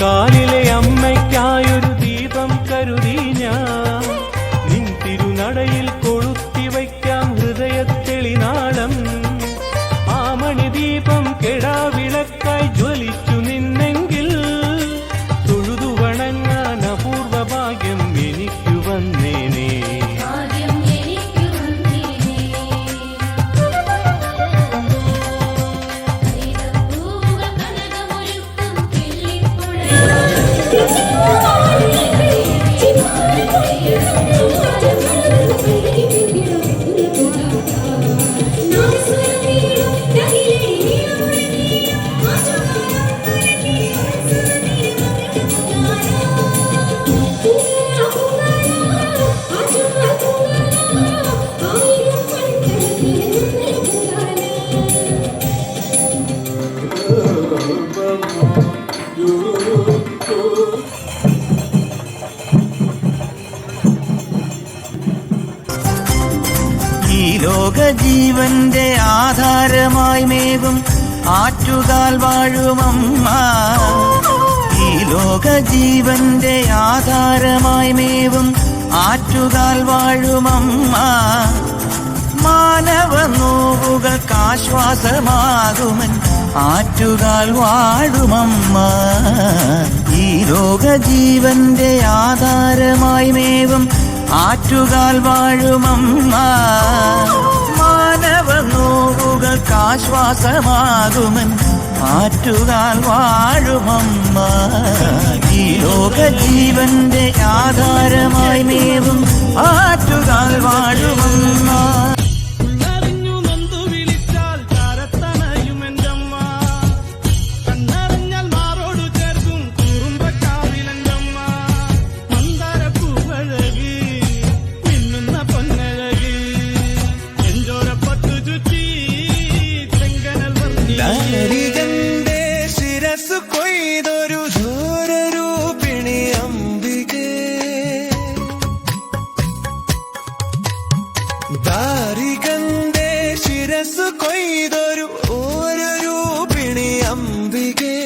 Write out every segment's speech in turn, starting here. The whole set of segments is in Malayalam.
കാലിലെ അമ്മയ്ക്കായൊരു ദീപം കരുതി ഞാൻ നിൻ തിരുനടയിൽ കൊളുത്തി വയ്ക്കാം ഹൃദയത്തെളിനാളം. ആ മണിദീപം കെടാവിളക്കായി ജ്വലിച്ചു നിന്നെങ്കിൽ തൊഴുതു വണങ്ങാൻ അപൂർവ ഭാഗ്യം എനിക്കു വന്നേനേ. ഈ ലോക ജീവന്റെ ആധാരമായി മേവും ആറ്റുകാൽ വാഴുമമ്മ. ഈ ലോക ജീവന്റെ ആധാരമായി മേവും ആറ്റുകാൽ വാഴുമമ്മ. മാനവ നോവുകൾക്കാശ്വാസമാകുമൻ ആറ്റുകാൽ വാഴുമമ്മ. ഈ ലോക ജീവന്റെ ആധാരമായി മേവും ആറ്റുകാൽ വാഴുമമ്മ. മാനവ നോവുകൾക്കാശ്വാസമാകുമൻ ആറ്റുകാൽ വാഴുമമ്മ. ഈ ലോക ജീവന്റെ ആധാരമായി മേവും ആറ്റുകാൽ വാഴുമമ്മ. ദാരികന്റെ ശിരസ് കൊയ്തൊരു ഘോരരൂപിണി അംബികേ. ദാരികന്റെ ശിരസ് കൊയ്തൊരു ഓരരൂപിണി അംബികേ.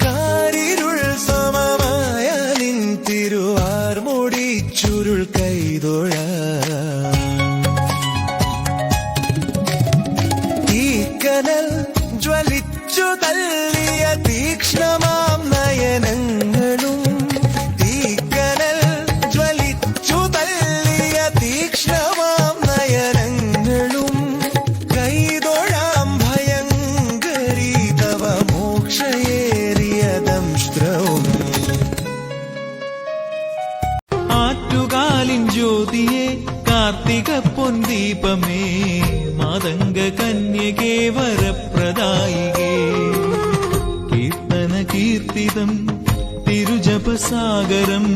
കാരിരുൾ സമമായ നിൻ തിരുവാർമുടി ചുരുൾ കൈതൊഴ. ഈ കനൽ ജ്വലിച്ചു തള്ളിയ തീക്ഷ്ണമാം നയനങ്ങളും. തീക്കനൽ ജ്വലിച്ചു തള്ളിയ തീക്ഷ്ണമാം നയനങ്ങളും. കൈതൊഴാം ഭയങ്കരീ തവ മോക്ഷയേറിയ ദംഷ്ട്രവും. ആറ്റുകാലിൻ ജ്യോതിയെ കാർത്തിക പൊൻദീപമേ മാതംഗ കന്യകേ വരപ്രദായികേ. കീർത്തന കീർത്തിതം തിരുജപസാഗരം